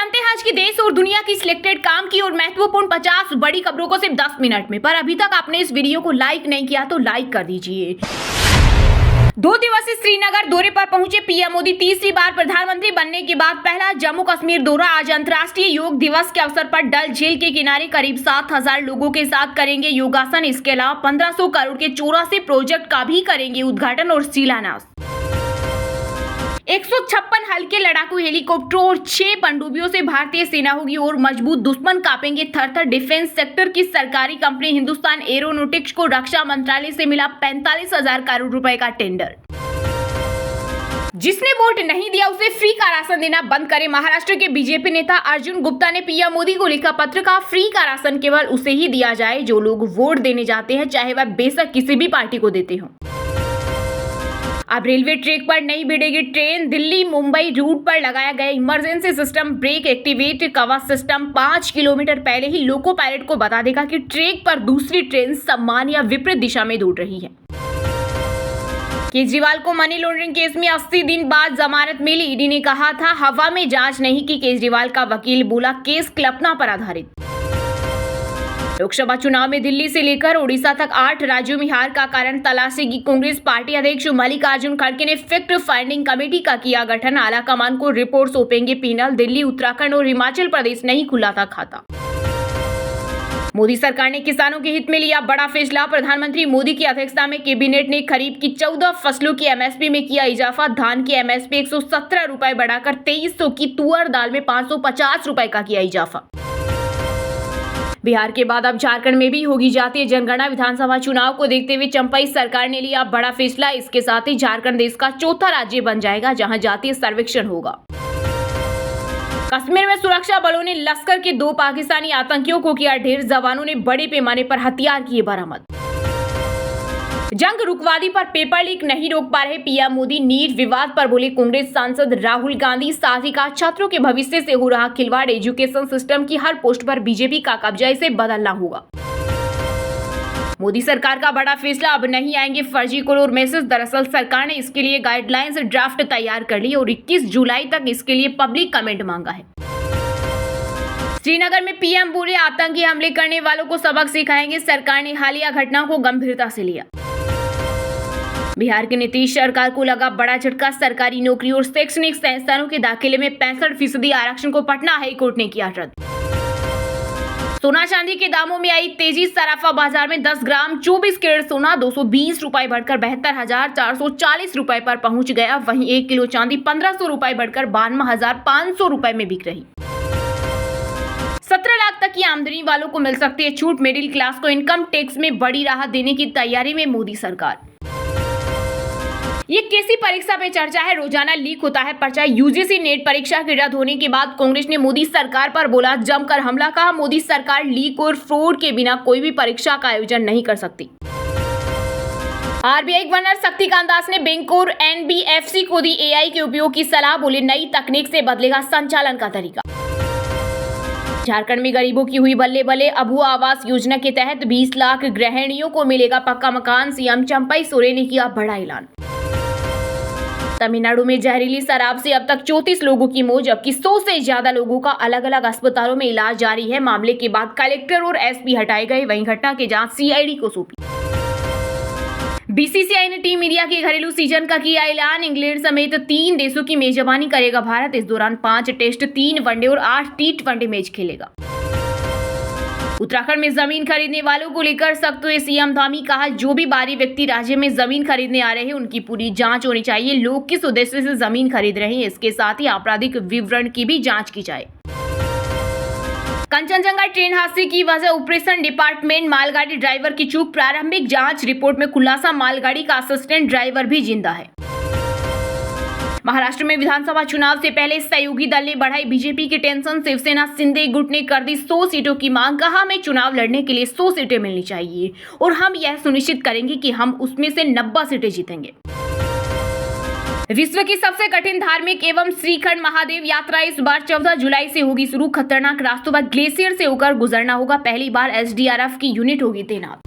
जानते हैं आज की देश और दुनिया की सिलेक्टेड काम की और महत्वपूर्ण 50 बड़ी खबरों को सिर्फ 10 मिनट में। पर अभी तक आपने इस वीडियो को लाइक नहीं किया तो लाइक कर दीजिए। 2 दिवसीय श्रीनगर दौरे पर पहुंचे पीएम मोदी। तीसरी बार प्रधानमंत्री बनने के बाद पहला जम्मू कश्मीर दौरा। आज अंतर्राष्ट्रीय योग दिवस के अवसर पर डल झील के किनारे करीब 7,000 लोगों के साथ करेंगे योगासन। इसके अलावा 1500 करोड़ के 84 प्रोजेक्ट का भी करेंगे उद्घाटन और शिलान्यास। 156 हल्के लड़ाकू हेलीकॉप्टरों और 6 पनडुब्बियों से भारतीय सेना होगी और मजबूत, दुश्मन कांपेंगे थर-थर। डिफेंस सेक्टर की सरकारी कंपनी हिंदुस्तान एरोनॉटिक्स को रक्षा मंत्रालय से मिला 45,000 करोड़ रुपए का टेंडर। जिसने वोट नहीं दिया उसे फ्री का राशन देना बंद करे। महाराष्ट्र के बीजेपी नेता अर्जुन गुप्ता ने पीएम मोदी को लिखा पत्र। का फ्री का राशन केवल उसे ही दिया जाए जो लोग वोट देने जाते हैं, चाहे वह बेशक किसी भी पार्टी को देते हो। अब रेलवे ट्रैक पर नहीं भिड़ेगी ट्रेन। दिल्ली मुंबई रूट पर लगाया गया इमरजेंसी सिस्टम ब्रेक एक्टिवेट। कवच सिस्टम 5 किलोमीटर पहले ही लोको पायलट को बता देगा कि ट्रैक पर दूसरी ट्रेन सम्मान या विपरीत दिशा में दौड़ रही है। केजरीवाल को मनी लॉन्ड्रिंग केस में 80 दिन बाद जमानत मिली। ईडी ने कहा था हवा में जांच नहीं की। केजरीवाल का वकील बोला केस कल्पना पर आधारित। लोकसभा चुनाव में दिल्ली से लेकर ओडिशा तक 8 राज्यों में हार का कारण तलाशेगी कांग्रेस। पार्टी अध्यक्ष मल्लिकार्जुन खड़गे ने फैक्ट फाइंडिंग कमेटी का किया गठन। आलाकमान को रिपोर्ट सौंपेंगे पैनल। दिल्ली, उत्तराखंड और हिमाचल प्रदेश नहीं खुला था खाता। मोदी सरकार ने किसानों के हित में लिया बड़ा फैसला। प्रधानमंत्री मोदी की अध्यक्षता में कैबिनेट ने खरीफ की 14 फसलों की एमएसपी में किया इजाफा। धान की एमएसपी 117 रुपए बढ़ाकर 2300 की, तुअर दाल में 550 रुपए का किया इजाफा। बिहार के बाद अब झारखंड में भी होगी जातीय जनगणना। विधानसभा चुनाव को देखते हुए चंपाई सरकार ने लिया बड़ा फैसला। इसके साथ ही झारखंड देश का चौथा राज्य बन जाएगा जहां जातीय सर्वेक्षण होगा। कश्मीर में सुरक्षा बलों ने लश्कर के 2 पाकिस्तानी आतंकियों को किया ढेर। जवानों ने बड़े पैमाने पर हथियार किए बरामद। जंग रुकवादी पर पेपर लीक नहीं रोक पा रहे पीएम मोदी। नीट विवाद पर बोले कांग्रेस सांसद राहुल गांधी। साथ ही कहा छात्रों के भविष्य से हो रहा खिलवाड़। एजुकेशन सिस्टम की हर पोस्ट पर बीजेपी का कब्जा, इसे बदलना होगा। मोदी सरकार का बड़ा फैसला, अब नहीं आएंगे फर्जी कॉल और मैसेज। दरअसल सरकार ने इसके लिए गाइडलाइंस ड्राफ्ट तैयार कर ली और 21 जुलाई तक इसके लिए पब्लिक कमेंट मांगा है। श्रीनगर में पीएम बोले आतंकी हमले करने वालों को सबक सिखाएंगे। सरकार ने हालिया घटना को गंभीरता से लिया। बिहार के नीतीश सरकार को लगा बड़ा झटका। सरकारी नौकरी और शैक्षणिक संस्थानों के दाखिले में 65% आरक्षण को पटना हाईकोर्ट ने किया रद्द। सोना चांदी के दामों में आई तेजी। सराफा बाजार में 10 ग्राम 24 कैरेट सोना 220 रुपए बढ़कर 72,440 रुपए पर पहुंच गया। वहीं 1 किलो चांदी 1500 रुपए बढ़कर 52,500 रुपए में बिक रही। 17 लाख तक की आमदनी वालों को मिल सकती है छूट। मिडिल क्लास को इनकम टैक्स में बड़ी राहत देने की तैयारी में मोदी सरकार। ये कैसी परीक्षा पे चर्चा है, रोजाना लीक होता है पर्चा। यूजीसी नेट परीक्षा के रद्द होने के बाद कांग्रेस ने मोदी सरकार पर बोला जमकर हमला। कहा मोदी सरकार लीक और फ्रॉड के बिना कोई भी परीक्षा का आयोजन नहीं कर सकती। आरबीआई गवर्नर शक्तिकांत दास ने बैंक और एनबीएफसी को दी एआई के उपयोग की सलाह। बोले नई तकनीक से बदलेगा संचालन का तरीका। झारखंड में गरीबों की हुई बल्ले बल्ले। अबुआ आवास योजना के तहत 20 लाख गृहिणियों को मिलेगा पक्का मकान। सीएम चंपाई सोरेन ने किया बड़ा ऐलान। तमिलनाडु में जहरीली शराब से अब तक 34 लोगों की मौत, जबकि 100 से ज्यादा लोगों का अलग अलग अस्पतालों में इलाज जारी है। मामले के बाद कलेक्टर और एसपी हटाए गए। वहीं घटना की जांच सीआईडी को सौंपी। बीसीसीआई ने टीम इंडिया के घरेलू सीजन का किया ऐलान। इंग्लैंड समेत 3 देशों की मेजबानी करेगा भारत। इस दौरान 5 टेस्ट, 3 वनडे और 8 टी20 मैच खेलेगा। उत्तराखंड में जमीन खरीदने वालों को लेकर सख्त हुए सीएम धामी। कहा जो भी बाहरी व्यक्ति राज्य में जमीन खरीदने आ रहे हैं उनकी पूरी जांच होनी चाहिए। लोग किस उद्देश्य से जमीन खरीद रहे हैं, इसके साथ ही आपराधिक विवरण की भी जांच की जाए। कंचनजंगा ट्रेन हादसे की वजह ऑपरेशन डिपार्टमेंट, मालगाड़ी ड्राइवर की चूक। प्रारंभिक जांच रिपोर्ट में खुलासा मालगाड़ी का असिस्टेंट ड्राइवर भी जिंदा है। महाराष्ट्र में विधानसभा चुनाव से पहले सहयोगी दल ने बढ़ाई बीजेपी की टेंशन। शिवसेना शिंदे गुट ने कर दी 100 सीटों की मांग। कहा हमें चुनाव लड़ने के लिए 100 सीटें मिलनी चाहिए और हम यह सुनिश्चित करेंगे कि हम उसमें से 90 सीटें जीतेंगे। विश्व की सबसे कठिन धार्मिक एवं श्रीखंड महादेव यात्रा इस बार 14 जुलाई से होगी शुरू। खतरनाक रास्तों पर ग्लेशियर से होकर गुजरना होगा। पहली बार एसडीआरएफ की यूनिट होगी तैनात।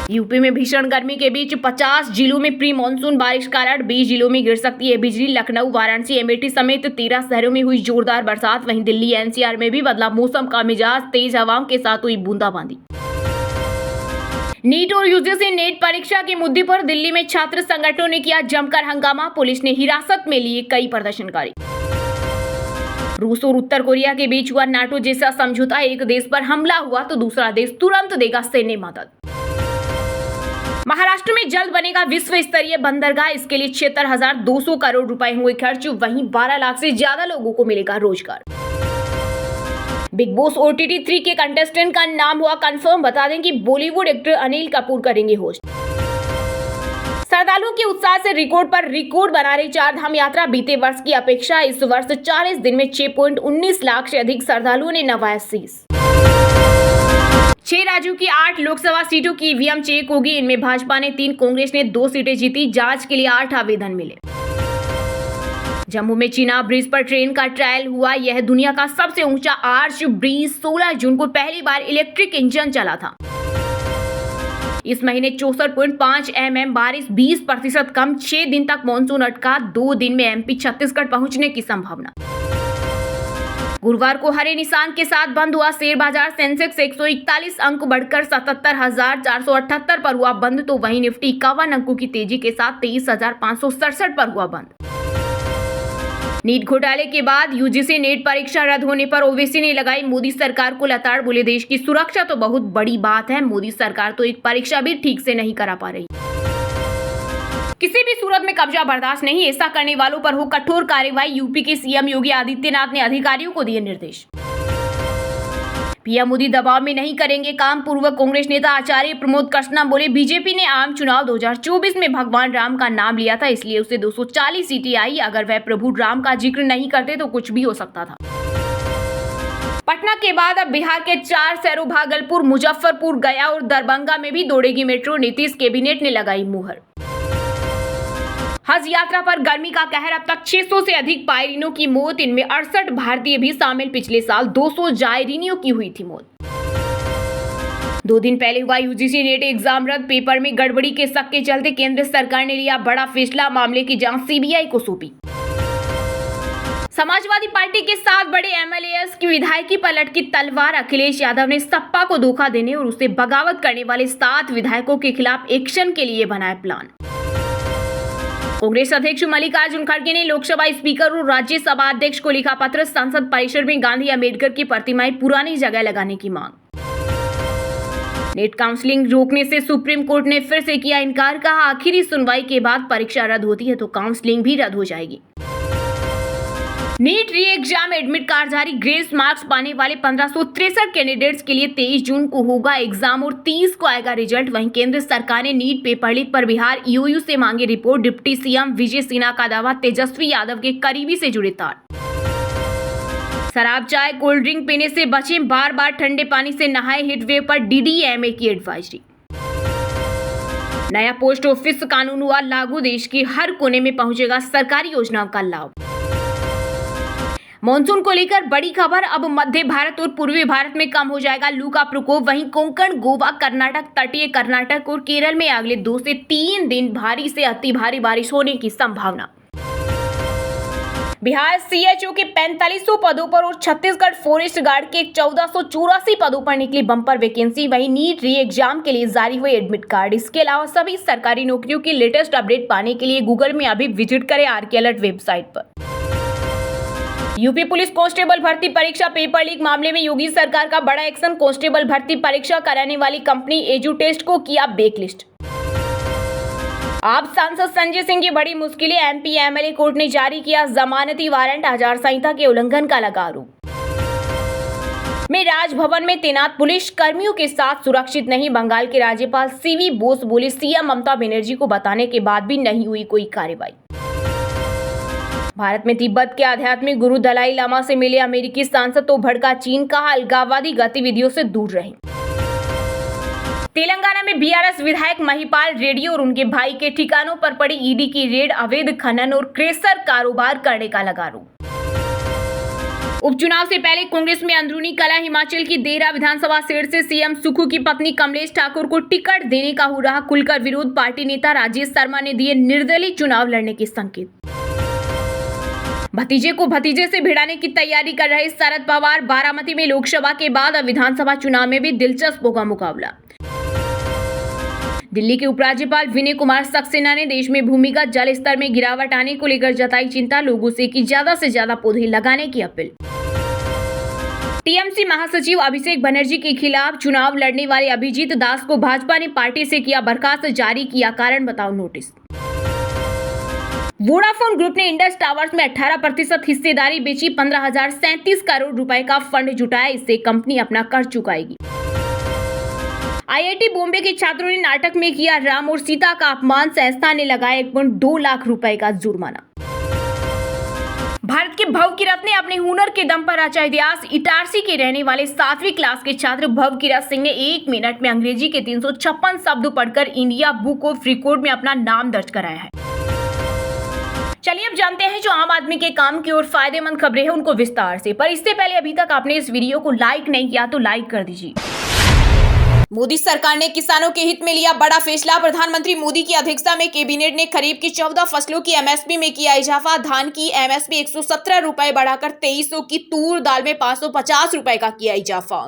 यूपी में भीषण गर्मी के बीच 50 जिलों में प्री मानसून बारिश का अलर्ट, 20 जिलों में गिर सकती है बिजली। लखनऊ, वाराणसी, अमेठी समेत 13 शहरों में हुई जोरदार बरसात। वहीं दिल्ली एनसीआर में भी बदला मौसम का मिजाज, तेज हवाओं के साथ हुई बूंदाबांदी। नीट और यूजीसी नेट परीक्षा के मुद्दे पर दिल्ली में छात्र संगठनों ने किया जमकर हंगामा, पुलिस ने हिरासत में लिए कई प्रदर्शनकारी। रूस और उत्तर कोरिया के बीच हुआ नाटो जैसा समझौता, एक देश पर हमला हुआ तो दूसरा देश तुरंत देगा सैन्य मदद। महाराष्ट्र में जल्द बनेगा विश्व स्तरीय बंदरगाह, इसके लिए 76,200 करोड़ रुपए हुए खर्च। वहीं 12 लाख से ज्यादा लोगों को मिलेगा रोजगार। बिग बॉस OTT 3 के कंटेस्टेंट का नाम हुआ कंफर्म। बता दें कि बॉलीवुड एक्टर अनिल कपूर करेंगे होस्ट। श्रद्धालुओं के उत्साह से रिकॉर्ड पर रिकॉर्ड बना रही चार धाम यात्रा, बीते वर्ष की अपेक्षा इस वर्ष 40 दिन में 6.19 लाख से अधिक श्रद्धालुओं ने नवाया शीश। 6 राज्यों की 8 लोकसभा सीटों की ईवीएम चेक होगी, इनमें भाजपा ने 3, कांग्रेस ने 2 सीटें जीती। जांच के लिए 8 आवेदन मिले। जम्मू में चिनाब ब्रिज पर ट्रेन का ट्रायल हुआ, यह दुनिया का सबसे ऊंचा आर्च ब्रिज 16 जून को पहली बार इलेक्ट्रिक इंजन चला था। इस महीने 64.5 mm बारिश, 20% कम। 6 दिन तक मानसून अटका, 2 दिन में MP छत्तीसगढ़ पहुंचने की संभावना। गुरुवार को हरे निशान के साथ बंद हुआ शेयर बाजार। सेंसेक्स 141 अंक बढ़कर 77,478 पर हुआ बंद, तो वहीं निफ्टी 51 अंकों की तेजी के साथ 23,567 पर हुआ बंद। नीट घोटाले के बाद यूजीसी नेट परीक्षा रद्द होने पर ओवैसी ने लगाई मोदी सरकार को लताड़, बोले देश की सुरक्षा तो बहुत बड़ी बात है, मोदी सरकार तो एक परीक्षा भी ठीक से नहीं करा पा रही। किसी भी सूरत में कब्जा बर्दाश्त नहीं, ऐसा करने वालों पर हो कठोर कार्रवाई। यूपी के सीएम योगी आदित्यनाथ ने अधिकारियों को दिए निर्देश। पीएम मोदी दबाव में नहीं करेंगे काम, पूर्व कांग्रेस नेता आचार्य प्रमोद कृष्णा बोले बीजेपी ने आम चुनाव 2024 में भगवान राम का नाम लिया था, इसलिए उसे 240 सीटें आई। अगर वह प्रभु राम का जिक्र नहीं करते तो कुछ भी हो सकता था। पटना के बाद अब बिहार के 4 शहरों भागलपुर, मुजफ्फरपुर, गया और दरभंगा में भी दौड़ेगी मेट्रो, नीतीश कैबिनेट ने लगाई मुहर। हज यात्रा पर गर्मी का कहर, अब तक 600 से अधिक पायरीनों की मौत, इनमें 68 भारतीय भी शामिल। पिछले साल 200 जायरीनियों की हुई थी मौत। 2 दिन पहले हुआ यूजीसी नेट एग्जाम रद्द, पेपर में गड़बड़ी के शक के चलते केंद्र सरकार ने लिया बड़ा फैसला, मामले की जांच सीबीआई को सौंपी। समाजवादी पार्टी के 7 बड़े एमएलएस की विधायकी पर लटकी तलवार, अखिलेश यादव ने सपा को धोखा देने और उससे बगावत करने वाले 7 विधायकों के खिलाफ एक्शन के लिए बनाया प्लान। कांग्रेस अध्यक्ष मल्लिकार्जुन खड़गे ने लोकसभा स्पीकर और राज्यसभा अध्यक्ष को लिखा पत्र, संसद परिसर में गांधी अंबेडकर की प्रतिमाएं पुरानी जगह लगाने की मांग। नेट काउंसलिंग रोकने से सुप्रीम कोर्ट ने फिर से किया इनकार, कहा आखिरी सुनवाई के बाद परीक्षा रद्द होती है तो काउंसलिंग भी रद्द हो जाएगी। NEET re exam admit card जारी, ग्रेस मार्क्स पाने वाले 1563 कैंडिडेट्स के लिए 23 जून को होगा एग्जाम और 30 को आएगा रिजल्ट। वहीं केंद्र सरकार ने नीट पेपर लीक पर बिहार ईओयू से मांगी report, deputy CM Vijay Sinha का दावा, तेजस्वी यादव के करीबी से जुड़े तार। शराब, चाय, कोल्ड ड्रिंक पीने से बचें, बार बार ठंडे पानी से नहाए, हीटवेव पर डीडीएमए की एडवाइजरी। नया पोस्ट ऑफिस कानून हुआ लागू, देश के हर कोने में पहुंचेगा सरकारी योजनाओं का लाभ। मानसून को लेकर बड़ी खबर, अब मध्य भारत और पूर्वी भारत में कम हो जाएगा लू का प्रकोप। वहीं कोंकण, गोवा, कर्नाटक, तटीय कर्नाटक और केरल में अगले 2 से 3 दिन भारी से अति भारी बारिश होने की संभावना। बिहार सीएचओ के 4500 पदों पर और छत्तीसगढ़ फॉरेस्ट गार्ड के 1484 पदों पर निकली बम्पर वैकेंसी। वहीं नीट री एग्जाम के लिए जारी हुए एडमिट कार्ड। इसके अलावा सभी सरकारी नौकरियों की लेटेस्ट अपडेट पाने के लिए गूगल में अभी विजिट करें आरके अलर्ट वेबसाइट पर। यूपी पुलिस कांस्टेबल भर्ती परीक्षा पेपर लीक मामले में योगी सरकार का बड़ा एक्शन, कांस्टेबल भर्ती परीक्षा कराने वाली कंपनी एजुटेस्ट को किया ब्लैकलिस्ट। आप सांसद संजय सिंह की बड़ी मुश्किलें, एमपी एमएलए कोर्ट ने जारी किया जमानती वारंट, आचार संहिता के उल्लंघन का लगा आरोप। में राजभवन में तैनात पुलिस कर्मियों के साथ सुरक्षित नहीं, बंगाल के राज्यपाल सीवी बोस बोले सीएम ममता बनर्जी को बताने के बाद भी नहीं हुई कोई कार्रवाई। भारत में तिब्बत के आध्यात्मिक गुरु दलाई लामा से मिले अमेरिकी सांसद तो भड़का चीन, कहा अलगाववादी गतिविधियों से दूर रहें। तेलंगाना में बीआरएस विधायक महिपाल रेड्डी और उनके भाई के ठिकानों पर पड़ी ईडी की रेड, अवैध खनन और क्रेशर कारोबार करने का लगा आरोप। उपचुनाव से पहले कांग्रेस में अंदरूनी कलह। हिमाचल की देहरा विधानसभा सीट से सीएम सुखू की पत्नी कमलेश ठाकुर को टिकट देने का हो रहा खुलकर विरोध। पार्टी नेता राजेश शर्मा ने दिए निर्दलीय चुनाव लड़ने के संकेत। भतीजे को भतीजे से भिड़ाने की तैयारी कर रहे शरद पवार। बारामती में लोकसभा के बाद अब विधानसभा चुनाव में भी दिलचस्प होगा मुकाबला। दिल्ली के उपराज्यपाल विनय कुमार सक्सेना ने देश में भूमिगत जल स्तर में गिरावट आने को लेकर जताई चिंता। लोगों से की ज्यादा से ज्यादा पौधे लगाने की अपील। टीएमसी महासचिव अभिषेक बनर्जी के खिलाफ चुनाव लड़ने वाले अभिजीत दास को भाजपा ने पार्टी से किया बर्खास्त। जारी किया कारण बताओ नोटिस। वोडाफोन ग्रुप ने इंडस टावर्स में 18% हिस्सेदारी बेची। 15,037 करोड़ रुपए का फंड जुटाया। इससे कंपनी अपना कर्ज चुकाएगी। आईआईटी बॉम्बे के छात्रों ने नाटक में किया राम और सीता का अपमान। संस्था ने लगाया 1.2 लाख रुपए का जुर्माना। भारत के भव किरत ने अपने हुनर के दम पर रचा इतिहास। इटारसी के रहने वाले 7वीं क्लास के छात्र भव किरत सिंह ने 1 मिनट में अंग्रेजी के 356 शब्द पढ़कर इंडिया बुक ऑफ रिकॉर्ड में अपना नाम दर्ज कराया है। चलिए अब जानते हैं जो आम आदमी के काम की और फायदेमंद खबरें हैं उनको विस्तार से। पर इससे पहले अभी तक आपने इस वीडियो को लाइक नहीं किया तो लाइक कर दीजिए। मोदी सरकार ने किसानों के हित में लिया बड़ा फैसला। प्रधानमंत्री मोदी की अध्यक्षता में कैबिनेट ने खरीफ की 14 फसलों की एमएसपी में किया इजाफा। धान की एमएसपी 117 रुपए बढ़ाकर 2300 की, तूर दाल में 550 रुपए का किया इजाफा।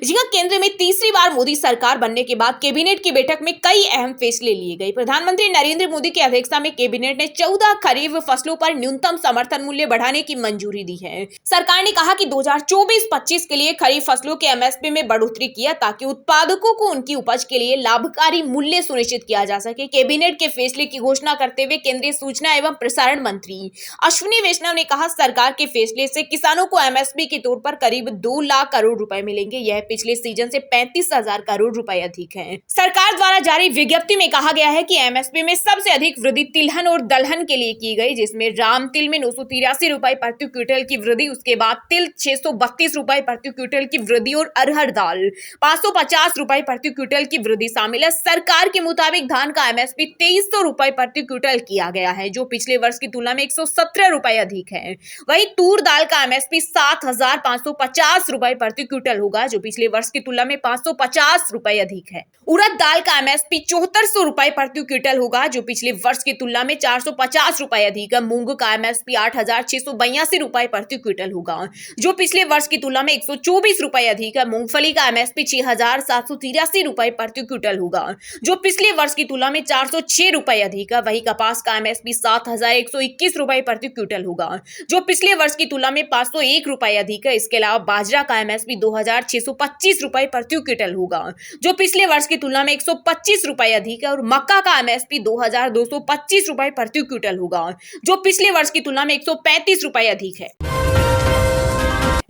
जी हां, केंद्र में तीसरी बार मोदी सरकार बनने के बाद कैबिनेट की बैठक में कई अहम फैसले लिए गए। प्रधानमंत्री नरेंद्र मोदी की अध्यक्षता में कैबिनेट ने 14 खरीफ फसलों पर न्यूनतम समर्थन मूल्य बढ़ाने की मंजूरी दी है। सरकार ने कहा कि 2024-25 के लिए खरीफ फसलों के एमएसपी में बढ़ोतरी किया ताकि उत्पादकों को उनकी उपज के लिए लाभकारी मूल्य सुनिश्चित किया जा सके। कैबिनेट के फैसले की घोषणा करते हुए केंद्रीय सूचना एवं प्रसारण मंत्री अश्विनी वैष्णव ने कहा, सरकार के फैसले से किसानों को एमएसपी के तौर पर करीब 2 लाख करोड़ रुपए मिलेंगे। यह पिछले सीजन से 35,000 करोड़ रुपए अधिक है। सरकार द्वारा जारी विज्ञप्ति में कहा गया है कि एमएसपी में सबसे अधिक वृद्धि तिलहन और दलहन के लिए की गई, जिसमें राम तिल में 983 रुपए प्रति क्विंटल की वृद्धि, उसके बाद तिल 632 रुपए प्रति क्विंटल की वृद्धि और अरहर दाल 550 रुपए प्रति क्विंटल की वृद्धि शामिल है। सरकार के मुताबिक धान का एमएसपी 2300 रुपए प्रति क्विंटल किया गया है, जो पिछले वर्ष की तुलना में 117 रुपए अधिक है। वहीं तूर दाल का एमएसपी 7,550 रुपए प्रति क्विंटल होगा, जो पिछले वर्ष की तुलना में 550 रुपए अधिक है। उड़द दाल का एमएसपी 7400 रुपए प्रति क्विंटल होगा, जो पिछले वर्ष की तुलना में 450 रुपए अधिक है। मूंग का एमएसपी 8,682 रुपए प्रति क्विंटल होगा, जो पिछले वर्ष की तुलना में 124 रुपए अधिक है। मूंगफली का एमएसपी 6,783 रुपए प्रति क्विंटल होगा, जो पिछले वर्ष की तुलना में 406 रुपए अधिक है। वही कपास का एमएसपी 7,121 रुपए प्रति क्विंटल होगा, जो पिछले वर्ष की तुलना में 501 रुपए अधिक है। इसके अलावा बाजरा का एमएसपी 2,625 रुपए प्रति क्विंटल होगा, जो पिछले वर्ष की तुलना में 125 रुपए अधिक है। और मक्का का एमएसपी 2,225 रुपए प्रति क्विंटल होगा, जो पिछले वर्ष की तुलना में 135 रुपए अधिक है।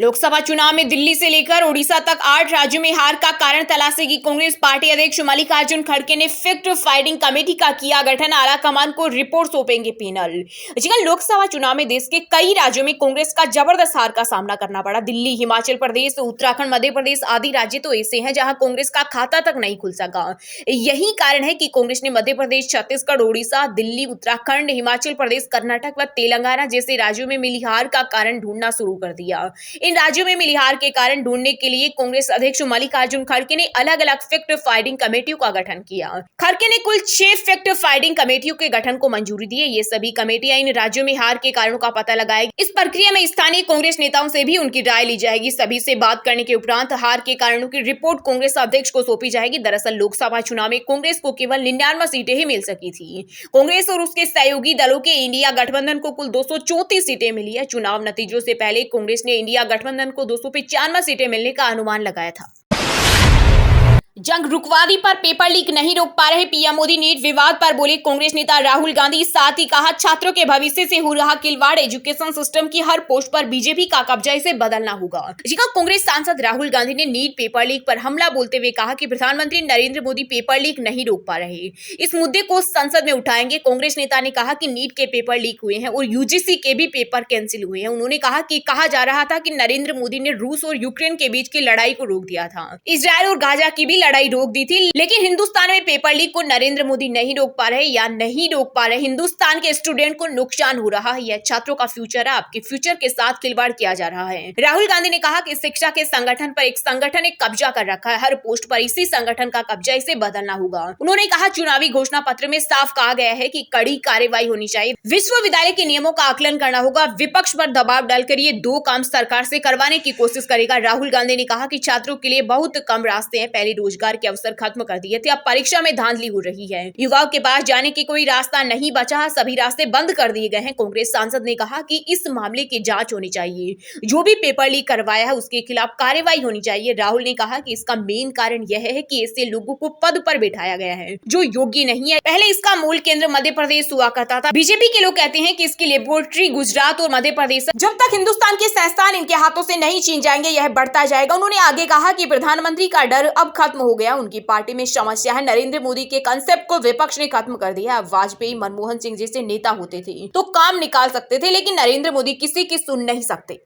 लोकसभा चुनाव में दिल्ली से लेकर ओडिशा तक 8 राज्यों में हार का कारण तलाशेगी कांग्रेस। पार्टी अध्यक्ष मल्लिकार्जुन खड़गे ने फैक्ट फाइंडिंग कमेटी का किया गठन। आला कमान को रिपोर्ट सौंपेंगे पैनल। लोकसभा चुनाव में देश के कई राज्यों में कांग्रेस का जबरदस्त हार का सामना करना पड़ा। दिल्ली, हिमाचल प्रदेश, उत्तराखंड, मध्य प्रदेश आदि राज्य तो ऐसे हैं जहां कांग्रेस का खाता तक नहीं खुल सका। यही कारण है कि कांग्रेस ने मध्य प्रदेश, छत्तीसगढ़, ओडिशा, दिल्ली, उत्तराखंड, हिमाचल प्रदेश, कर्नाटक व तेलंगाना जैसे राज्यों में मिली हार का कारण ढूंढना शुरू कर दिया। इन राज्यों में मिली हार के कारण ढूंढने के लिए कांग्रेस अध्यक्ष मल्लिकार्जुन खड़गे ने अलग अलग फैक्ट फाइंडिंग कमेटियों का गठन किया। खड़गे ने कुल 6 फैक्ट फाइंडिंग कमेटियों के गठन को मंजूरी दी है। ये सभी कमेटियां इन राज्यों में हार के कारणों का पता लगाएगी। इस प्रक्रिया में स्थानीय कांग्रेस नेताओं से भी उनकी राय ली जाएगी। सभी से बात करने के उपरांत हार के कारणों की रिपोर्ट कांग्रेस अध्यक्ष को सौंपी जाएगी। दरअसल लोकसभा चुनाव में कांग्रेस को केवल 99 सीटें ही मिल सकी थी। कांग्रेस और उसके सहयोगी दलों के इंडिया गठबंधन को कुल 234 सीटें मिली है। चुनाव नतीजों से पहले कांग्रेस ने इंडिया गठबंधन को 295 सीटें मिलने का अनुमान लगाया था। जंग रुकवादी पर पेपर लीक नहीं रोक पा रहे पीएम मोदी। नीट विवाद पर बोले कांग्रेस नेता राहुल गांधी। साथ ही कहा, छात्रों के भविष्य से हो रहा खिलवाड़, एजुकेशन सिस्टम की हर पोस्ट पर बीजेपी का कब्जा, इसे बदलना होगा। कांग्रेस सांसद राहुल गांधी ने नीट पेपर लीक पर हमला बोलते हुए कहा कि प्रधानमंत्री नरेंद्र मोदी पेपर लीक नहीं रोक पा रहे। इस मुद्दे को संसद में उठाएंगे। कांग्रेस नेता ने कहा कि नीट के पेपर लीक हुए हैं और यूजीसी के भी पेपर कैंसिल हुए हैं। उन्होंने कहा कि कहा जा रहा था कि नरेंद्र मोदी ने रूस और यूक्रेन के बीच की लड़ाई को रोक दिया था। इजरायल और गाजा की भी लड़ाई रोक दी थी, लेकिन हिंदुस्तान में पेपर लीक को नरेंद्र मोदी नहीं रोक पा रहे या नहीं रोक पा रहे। हिंदुस्तान के स्टूडेंट को नुकसान हो रहा है, यह छात्रों का फ्यूचर है, आपके फ्यूचर के साथ खिलवाड़ किया जा रहा है। राहुल गांधी ने कहा कि शिक्षा के संगठन पर एक संगठन ने कब्जा कर रखा है, हर पोस्ट पर इसी संगठन का कब्जा, इसे बदलना होगा। उन्होंने कहा चुनावी घोषणा पत्र में साफ कहा गया है कि कड़ी कार्रवाई होनी चाहिए, विश्वविद्यालय के नियमों का आकलन करना होगा, विपक्ष पर दबाव डालकर ये दो काम सरकार से करवाने की कोशिश करेगा। राहुल गांधी ने कहा कि छात्रों के लिए बहुत कम रास्ते हैं, पहले रोजगार के अवसर खत्म कर दिए थे, अब परीक्षा में धांधली हो रही है, युवाओं के पास जाने की कोई रास्ता नहीं बचा है, सभी रास्ते बंद कर दिए गए हैं। कांग्रेस सांसद ने कहा कि इस मामले की जांच होनी चाहिए, जो भी पेपर लीक करवाया है उसके खिलाफ कार्रवाई होनी चाहिए। राहुल ने कहा कि इसका मेन कारण यह है कि इससे लोगों को पद पर बिठाया गया है जो योग्य नहीं है। पहले इसका मूल केंद्र मध्य प्रदेश हुआ करता था। बीजेपी के लोग कहते हैं कि इसकी लेबोरेटरी गुजरात और मध्य प्रदेश, जब तक हिंदुस्तान के संस्थान इनके हाथों से नहीं छीन जाएंगे यह बढ़ता जाएगा। उन्होंने आगे कहा कि प्रधानमंत्री का डर अब खत्म हो गया, उनकी पार्टी में समस्या है, नरेंद्र मोदी के कंसेप्ट को विपक्ष ने खत्म कर दिया। वाजपेयी, मनमोहन सिंह जैसे नेता होते थे तो काम निकाल सकते थे, लेकिन नरेंद्र मोदी किसी की सुन नहीं सकते।